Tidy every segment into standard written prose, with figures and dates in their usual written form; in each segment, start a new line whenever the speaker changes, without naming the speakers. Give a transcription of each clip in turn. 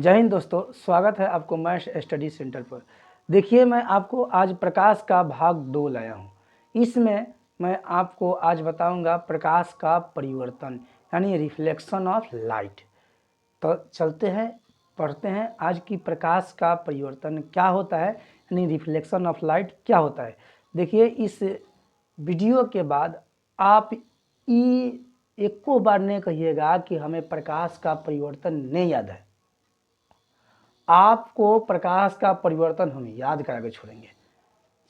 जय हिंद दोस्तों, स्वागत है आपको मैथ स्टडी सेंटर पर। देखिए, मैं आपको आज प्रकाश का भाग 2 लाया हूँ। इसमें मैं आपको आज बताऊंगा प्रकाश का परिवर्तन यानी रिफ्लेक्शन ऑफ लाइट। तो चलते हैं, पढ़ते हैं आज की प्रकाश का परिवर्तन क्या होता है यानी रिफ्लेक्शन ऑफ लाइट क्या होता है। देखिए, इस वीडियो के बाद आप एको बार नहीं कहिएगा कि हमें प्रकाश का परिवर्तन नहीं याद है। आपको प्रकाश का परिवर्तन हम याद करा के छोड़ेंगे।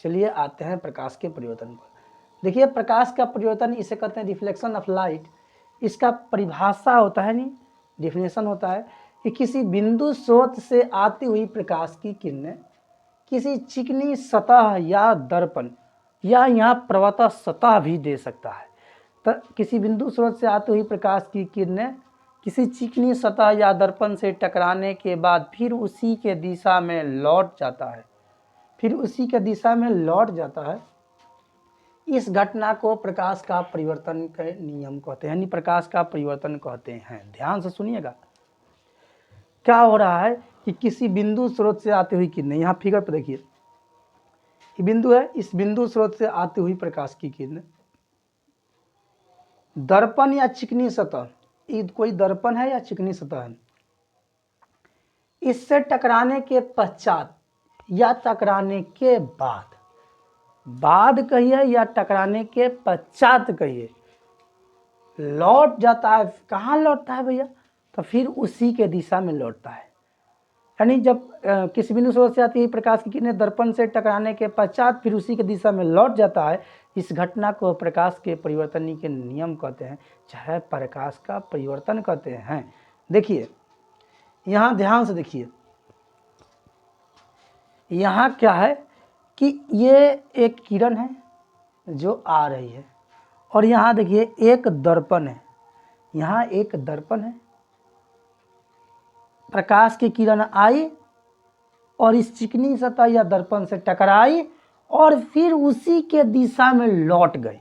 चलिए आते हैं प्रकाश के परिवर्तन पर। देखिए, प्रकाश का परिवर्तन इसे कहते हैं रिफ्लेक्शन ऑफ लाइट। इसका परिभाषा होता है, नहीं डिफिनेशन होता है कि किसी बिंदु स्रोत से आती हुई प्रकाश की किरणें किसी चिकनी सतह या दर्पण या यहाँ प्रवतः सतह भी दे सकता है। तो किसी बिंदु स्रोत से आती हुई प्रकाश की किरणें किसी चिकनी सतह या दर्पण से टकराने के बाद फिर उसी के दिशा में लौट जाता है। इस घटना को प्रकाश का परिवर्तन के नियम कहते हैं, यानी प्रकाश का परिवर्तन कहते हैं। ध्यान से सुनिएगा, क्या हो रहा है कि किसी बिंदु स्रोत से आती हुई किरणें, यहाँ फिगर पर देखिए, ये बिंदु है, इस बिंदु स्रोत से आती हुई प्रकाश की किरणें दर्पण या चिकनी सतह, कोई दर्पण है या चिकनी सतह है, इससे टकराने के पश्चात या टकराने के बाद कहिए या टकराने के पश्चात कहिए, लौट जाता है। कहाँ लौटता है भैया? तो फिर उसी के दिशा में लौटता है। यानी जब किसी बिंदु स्रोत से आती है प्रकाश की किरणें दर्पण से टकराने के पश्चात फिर उसी के दिशा में लौट जाता है, इस घटना को प्रकाश के परिवर्तन के नियम कहते हैं, चाहे प्रकाश का परिवर्तन कहते हैं। देखिए, यहाँ ध्यान से देखिए, यहाँ क्या है कि ये एक किरण है जो आ रही है और यहाँ देखिए एक दर्पण है, यहाँ एक दर्पण है। प्रकाश की किरण आई और इस चिकनी सतह या दर्पण से टकराई और फिर उसी के दिशा में लौट गई।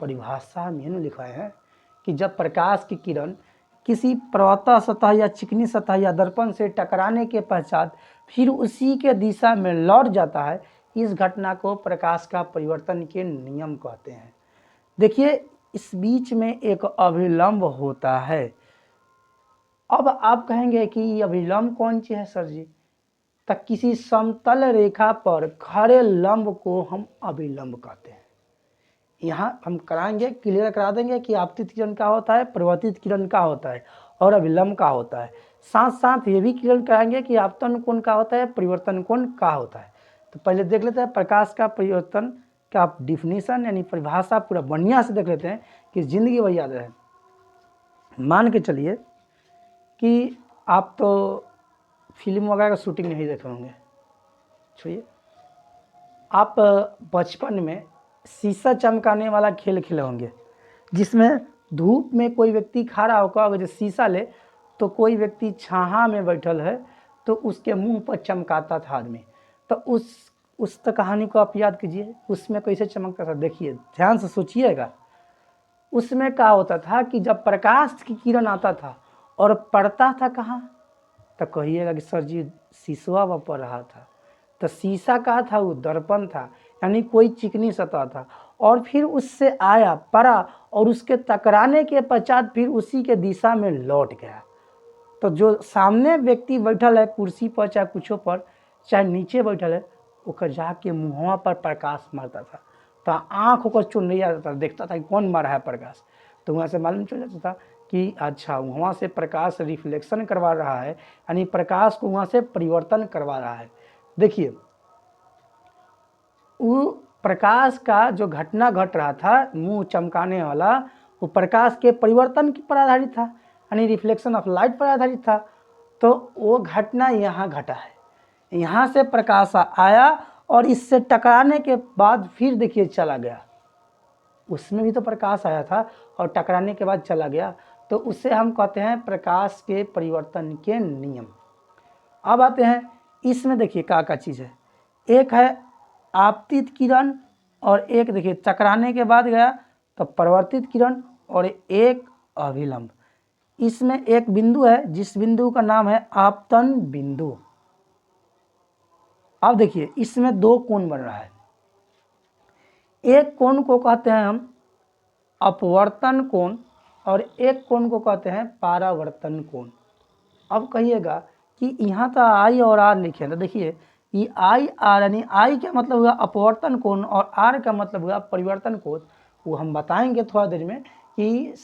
परिभाषा में लिखा है कि जब प्रकाश की किरण किसी प्रवतः सतह या चिकनी सतह या दर्पण से टकराने के पश्चात फिर उसी के दिशा में लौट जाता है, इस घटना को प्रकाश का परिवर्तन के नियम कहते हैं। देखिए, इस बीच में एक अभिलंब होता है। अब आप कहेंगे कि अभिलंब कौन चीज है सर जी? तो किसी समतल रेखा पर खड़े लंब को हम अभिलंब कहते हैं। यहाँ हम कराएंगे, क्लियर करा देंगे कि आपतित किरण का होता है, परिवर्तित किरण का होता है और अभिलंब का होता है। साथ साथ ये भी क्लियर कराएंगे कि आपतन कोण का होता है, परिवर्तन कोण का होता है। तो पहले देख लेते हैं प्रकाश का परिवर्तन का डिफिनीशन यानी परिभाषा पूरा बढ़िया से देख लेते हैं कि जिंदगी वही याद रहे। मान के चलिए कि आप तो फिल्म वगैरह का शूटिंग नहीं देखे होंगे, छोड़िए, आप बचपन में शीशा चमकाने वाला खेल खेले होंगे, जिसमें धूप में कोई व्यक्ति खड़ा होकर अगर शीशा ले तो कोई व्यक्ति छाहा में बैठल है तो उसके मुंह पर चमकाता था आदमी। तो उस कहानी को आप याद कीजिए, उसमें कैसे चमकता था। देखिए, ध्यान से सोचिएगा, उसमें क्या होता था कि जब प्रकाश की किरण आता था और पड़ता था कहाँ, तो कहिएगा कि सर जी शीशवा पर पड़ रहा था। तो शीशा का था, वो दर्पण था, यानी कोई चिकनी सतह था और फिर उससे आया, पड़ा और उसके टकराने के पश्चात फिर उसी के दिशा में लौट गया। तो जो सामने व्यक्ति बैठल है कुर्सी पर चाहे कुछो पर, चाहे नीचे बैठल है, ओकर जाके मुँहवा पर प्रकाश मारता था। तो आँख ओकर चुन जाता था, देखता था कि कौन मारा है प्रकाश। तो वहाँ से मालूम चल जाता था कि अच्छा वहाँ से प्रकाश रिफ्लेक्शन करवा रहा है, यानी प्रकाश को वहाँ से परिवर्तन करवा रहा है। देखिए, वो प्रकाश का जो घटना घट रहा था, मुंह चमकाने वाला, वो प्रकाश के परिवर्तन पर आधारित था, यानी रिफ्लेक्शन ऑफ लाइट पर आधारित था। तो वो घटना यहाँ घटा है, यहाँ से प्रकाश आया और इससे टकराने के बाद फिर देखिए चला गया। उसमें भी तो प्रकाश आया था और टकराने के बाद चला गया, तो उससे हम कहते हैं प्रकाश के परिवर्तन के नियम। अब आते हैं इसमें, देखिए क्या चीज़ है, एक है आपतित किरण और एक देखिए टकराने के बाद गया तो परिवर्तित किरण और एक अभिलंब। इसमें एक बिंदु है जिस बिंदु का नाम है आपतन बिंदु। अब देखिए इसमें दो कोण बन रहा है, एक कोण को कहते हैं हम अपवर्तन कोण और एक कोण को कहते हैं परावर्तन कोण। अब कहिएगा कि यहाँ तो आई और आर लिखे, तो देखिए ये आई आर यानी आई का मतलब हुआ अपवर्तन कोण और आर का मतलब हुआ परिवर्तन कोण। वो हम बताएंगे थोड़ा देर में कि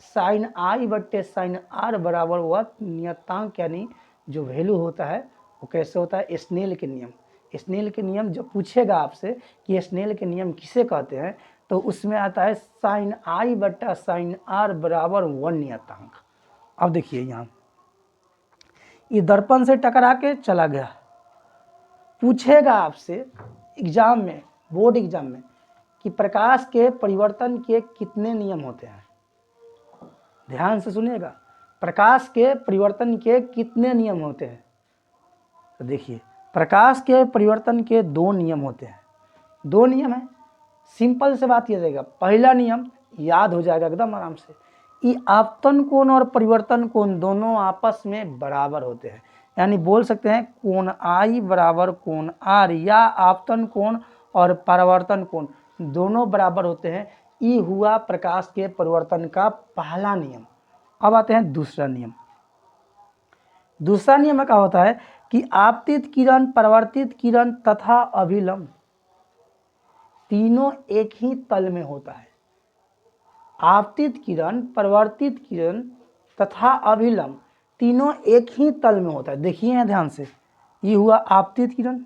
साइन आई बट्टे साइन आर बराबर हुआ नियतांक यानी जो वैल्यू होता है वो कैसे होता है, स्नेल के नियम। स्नेल के नियम जब पूछेगा आपसे कि स्नेल के नियम किसे कहते हैं तो उसमें आता है साइन आई बट्टा साइन आर बराबर 1 नियतांक। अब देखिए यहाँ ये दर्पण से टकरा के चला गया, पूछेगा आपसे एग्जाम में, बोर्ड एग्जाम में, कि प्रकाश के परिवर्तन के कितने नियम होते हैं। ध्यान से सुनिएगा, प्रकाश के परिवर्तन के कितने नियम होते हैं। तो देखिए प्रकाश के परिवर्तन के 2 नियम होते हैं। 2 नियम है, सिंपल से बात किया जाएगा। पहला नियम याद हो जाएगा एकदम आराम से, ये आपतन कोण और परिवर्तन कोण दोनों आपस में बराबर होते हैं, यानी बोल सकते हैं कोण आई बराबर कोण आर, या आपतन कोण और परावर्तन कोण दोनों बराबर होते हैं। ये हुआ प्रकाश के परिवर्तन का पहला नियम। अब आते हैं दूसरा नियम। दूसरा नियम क्या होता है कि आपतित किरण, परावर्तित किरण तथा अभिलंब तीनों एक ही तल में होता है। आपतित किरण, परावर्तित किरण तथा अभिलंब तीनों एक ही तल में होता है। देखिए यहाँ ध्यान से, ये हुआ आपतित किरण,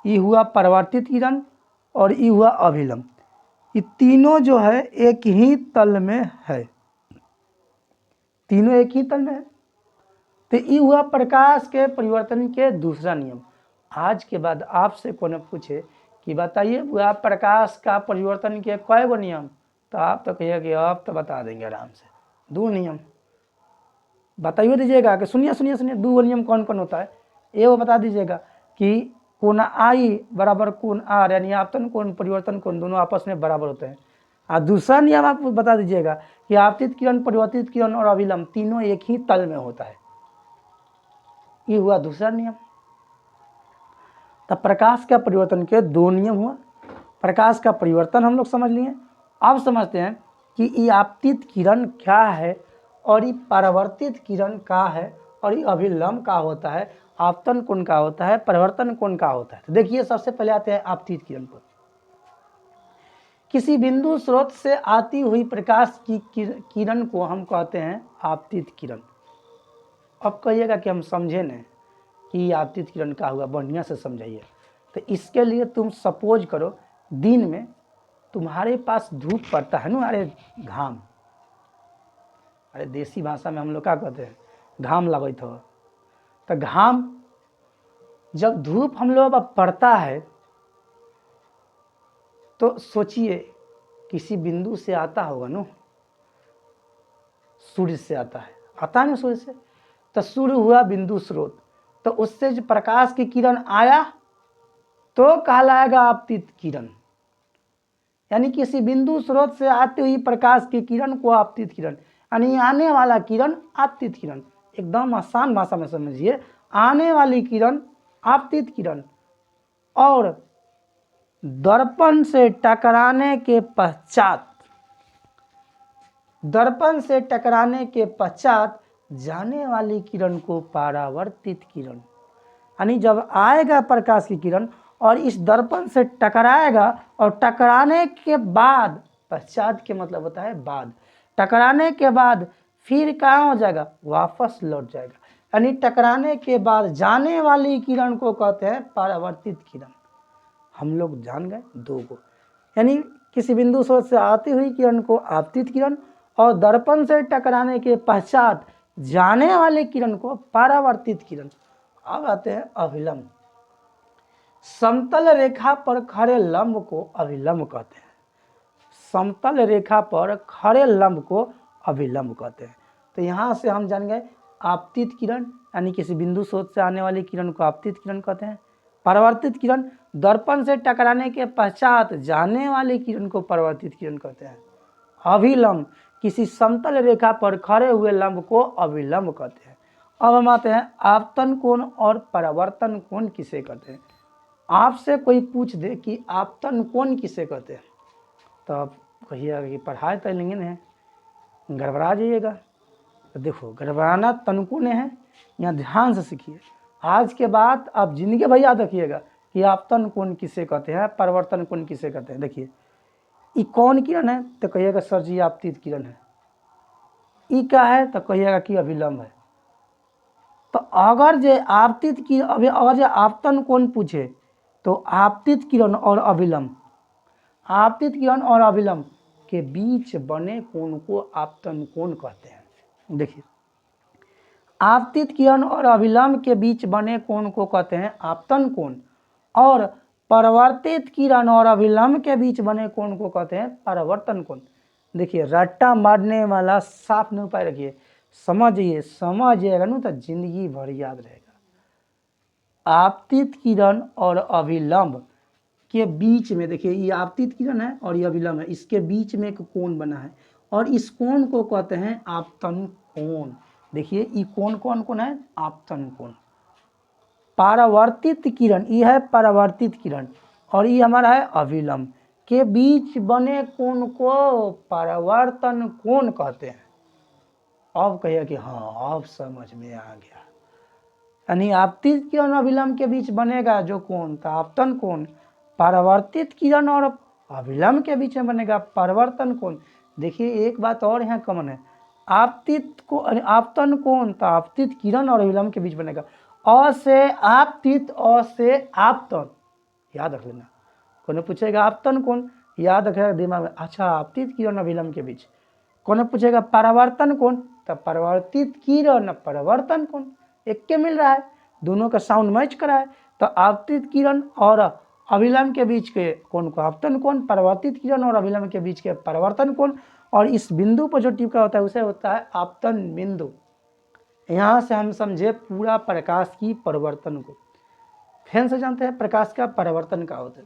ये हुआ परावर्तित किरण और ये हुआ अभिलंब, ये तीनों जो है एक ही तल में है, तीनों एक ही तल में है। तो ये हुआ प्रकाश के परिवर्तन के दूसरा नियम। आज के बाद आपसे कौन पूछे कि बताइए वह प्रकाश का परिवर्तन के कई गो नियम, तो आप तो कहिए कि आप तो बता देंगे आराम से। 2 नियम बताइए दीजिएगा कि सुनिए सुनिए सुनिए 2 नियम कौन कौन होता है। ये वो बता दीजिएगा कि कोण आई बराबर कोण आर, यानी आपतन कोण परिवर्तन कोण दोनों आपस में बराबर होते हैं। और दूसरा नियम आप बता दीजिएगा कि आपतित किरण, परिवर्तित किरण और अभिलंब तीनों एक ही तल में होता है। ये हुआ दूसरा नियम। तब प्रकाश का परिवर्तन के 2 नियम हुआ। प्रकाश का परिवर्तन हम लोग समझ लिए। अब समझते हैं कि ये आपतित किरण क्या है और ये परावर्तित किरण क्या है और ये अभिलंब का होता है, आपतन कोण का होता है, परिवर्तन कोण का होता है। तो देखिए सबसे पहले आते हैं आपतित किरण पर। किसी बिंदु स्रोत से आती हुई प्रकाश की किरण को हम कहते हैं आपतित किरण। अब कहिएगा कि हम समझे नहीं कि आपतित किरण का हुआ, बढ़िया से समझाइए। तो इसके लिए तुम सपोज करो दिन में तुम्हारे पास धूप पड़ता है ना, अरे घाम, अरे देसी भाषा में हम लोग क्या कहते हैं, घाम लगत हो। तो घाम जब धूप हम लोग अब पड़ता है तो सोचिए किसी बिंदु से आता होगा ना, सूर्य से आता है ना सूर्य से। तो सूर्य हुआ बिंदु स्रोत, तो उससे जो प्रकाश की किरण आया तो कहलाएगा आपतित किरण, यानी किसी बिंदु स्रोत से आती हुई प्रकाश की किरण को आपतित किरण, यानी आने वाला किरण आपतित किरण। एकदम आसान भाषा में समझिए, आने वाली किरण आपतित किरण। और दर्पण से टकराने के पश्चात, दर्पण से टकराने के पश्चात जाने वाली किरण को परावर्तित किरण, यानी जब आएगा प्रकाश की किरण और इस दर्पण से टकराएगा और टकराने के बाद, पश्चात के मतलब होता है बाद, टकराने के बाद फिर कहाँ हो जाएगा, वापस लौट जाएगा। यानी टकराने के बाद जाने वाली किरण को कहते हैं परावर्तित किरण। हम लोग जान गए 2 को, यानी किसी बिंदु स्रोत से आती हुई किरण को आपतित किरण और दर्पण से टकराने के पश्चात जाने वाले किरण को परावर्तित किरण। अब आते हैं अभिलंब। समतल रेखा पर खड़े लंब को अभिलंब कहते हैं। समतल रेखा पर खड़े लंब को अभिलंब कहते हैं। तो यहाँ से हम जान गए आपतित किरण यानी किसी बिंदु स्रोत से आने वाली किरण को आपतित किरण कहते हैं। परावर्तित किरण दर्पण से टकराने के पश्चात जाने वाली किरण को परावर्तित किरण कहते हैं। अभिलंब किसी समतल रेखा पर खड़े हुए लंब को अभिलंब कहते हैं। अब हम आते हैं आपतन कोण और परावर्तन कोण किसे कहते हैं। आपसे कोई पूछ दे कि आपतन कोण किसे कहते हैं तो आप कहिएगा कि पढ़ाई तो लेंगे नहीं, गड़बड़ा जाइएगा। तो देखो गड़बड़ाना तनको नहीं है, यहाँ ध्यान से सीखिए। आज के बाद आप जिंदगी भर याद रखिएगा कि आपतन कोण किसे कहते हैं, परावर्तन कोण किसे कहते हैं। देखिए ये कौन किरण है तो कहिएगा सर जी आपतित किरण है। ये क्या है तो कहिएगा कि अभिलंब है। तो अगर जे आपतित की अगर जे आपतन कोण पूछे तो आपतित किरण और अभिलंब, आपतित किरण और अभिलंब के बीच बने कोण को आपतन कोण कहते हैं। देखिए आपतित किरण और अभिलंब के बीच बने कोण को कहते हैं आपतन कोण, और परावर्तित किरण और अभिलंब के बीच बने कोण को कहते हैं परावर्तन कोण। देखिए रट्टा मारने वाला साफ नहीं उपाय रखिए, समझिएगा ना तो जिंदगी भर याद रहेगा। आपतित किरण और अभिलंब के बीच में, देखिए ये आपतित किरण है और ये अभिलंब है, इसके बीच में एक कोण बना है और इस कोण को कहते हैं आपतन कोण। देखिए ये कोण कौन कौन है, आपतन कोण। परावर्तित किरण ये है परावर्तित किरण और ये हमारा है अभिलंब के बीच बने कोण को परावर्तन कोण कहते हैं। अब कहिए कि हाँ अब समझ में आ गया, यानी आपतित किरण अभिलंब के बीच बनेगा जो कोण था आपतन कोण, परावर्तित किरण और अभिलंब के बीच में बनेगा परावर्तन कोण। देखिए एक बात और यहाँ कॉमन है, आपतन कोण तो आपतित किरण और अभिलंब के बीच बनेगा। अ से आपतित, अ से आपतन, याद रख लेना। कौन पूछेगा आपतन कोण, याद रखेगा दिमाग में, अच्छा आपतित किरण अभिलंब के बीच। कौन पूछेगा परावर्तन कोण, तो परावर्तित किरण परावर्तन कोण, एक के मिल रहा है, दोनों का साउंड मैच करा है। तो आपतित किरण और अभिलंब के बीच के कोण को आपतन कोण, परावर्तित किरण और अभिलंब के बीच के परावर्तन कोण, और इस बिंदु पर जो टिपका होता है उसे होता है आपतन बिंदु। यहाँ से हम समझे पूरा प्रकाश की परिवर्तन को। फिर से जानते हैं प्रकाश का परिवर्तन का होता है।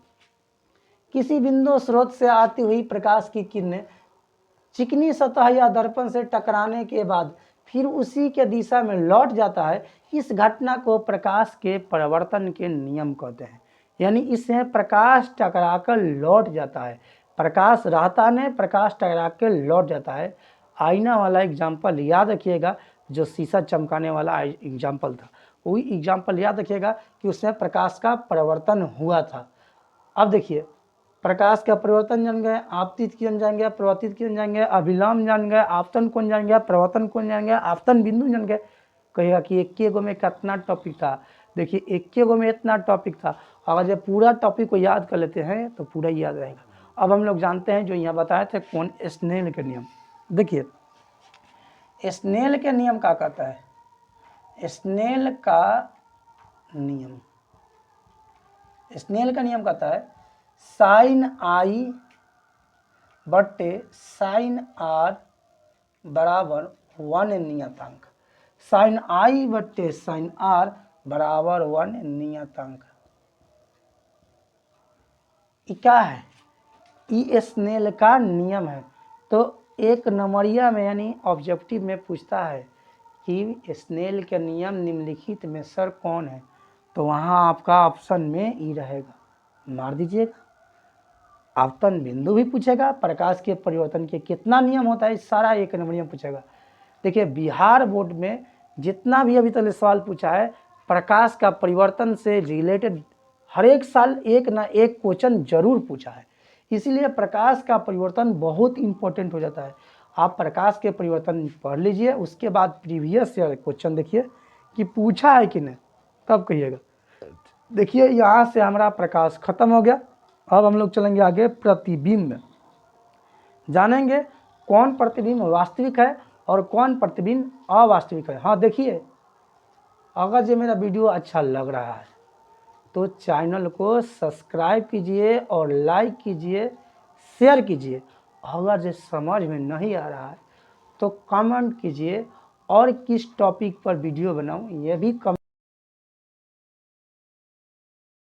किसी बिंदु स्रोत से आती हुई प्रकाश की किरणें चिकनी सतह या दर्पण से टकराने के बाद फिर उसी के दिशा में लौट जाता है, इस घटना को प्रकाश के परिवर्तन के नियम कहते हैं। यानी इससे प्रकाश टकराकर लौट जाता है, प्रकाश रहता नहीं, प्रकाश टकरा के लौट जाता है। आईना वाला एग्जाम्पल याद रखिएगा, जो शीशा चमकाने वाला एग्जाम्पल था, वही एग्जाम्पल याद रखिएगा कि उसमें प्रकाश का परिवर्तन हुआ था। अब देखिए प्रकाश का परिवर्तन जान गए, आपतित किरण जान गया, परावर्तित किरण जान गया, अभिलंब जान गए, आपतन कोण जान गया, परावर्तन कोण जान गया, आपतन बिंदु जान गए। कहेगा कि एक गो में कितना टॉपिक था। देखिए एक गो में इतना टॉपिक था, अगर जब पूरा टॉपिक को याद कर लेते हैं तो पूरा याद रहेगा। अब हम लोग जानते हैं जो यहाँ बताए थे कौन, स्नेल के नियम। देखिए स्नेल के नियम क्या कहता है, स्नेल का नियम, स्नेल का नियम कहता है साइन आई बट्टे साइन आर बराबर 1 नियतांक। साइन आई बट्टे साइन आर बराबर 1 नियतांक। ये क्या है, ये स्नेल का नियम है। तो एक नंबरिया में यानी ऑब्जेक्टिव में पूछता है कि स्नेल के नियम निम्नलिखित में सर कौन है, तो वहाँ आपका ऑप्शन में ई रहेगा, मार दीजिएगा। आपतन बिंदु भी पूछेगा, प्रकाश के परिवर्तन के कितना नियम होता है, सारा एक नंबरिया पूछेगा। देखिए बिहार बोर्ड में जितना भी अभी तक सवाल पूछा है प्रकाश का परिवर्तन से रिलेटेड, हर एक साल एक ना एक क्वेश्चन जरूर पूछा है। इसीलिए प्रकाश का परिवर्तन बहुत इंपॉर्टेंट हो जाता है। आप प्रकाश के परिवर्तन पढ़ लीजिए, उसके बाद प्रीवियस ईयर क्वेश्चन देखिए कि पूछा है कि नहीं, तब कहिएगा। देखिए यहाँ से हमारा प्रकाश खत्म हो गया। अब हम लोग चलेंगे आगे प्रतिबिंब में, जानेंगे कौन प्रतिबिंब वास्तविक है और कौन प्रतिबिंब अवास्तविक है। हाँ देखिए, अगर ये मेरा वीडियो अच्छा लग रहा है तो चैनल को सब्सक्राइब कीजिए और लाइक कीजिए, शेयर कीजिए। अगर ये समझ में नहीं आ रहा है तो कमेंट कीजिए और किस टॉपिक पर वीडियो बनाऊं ये भी कमेंट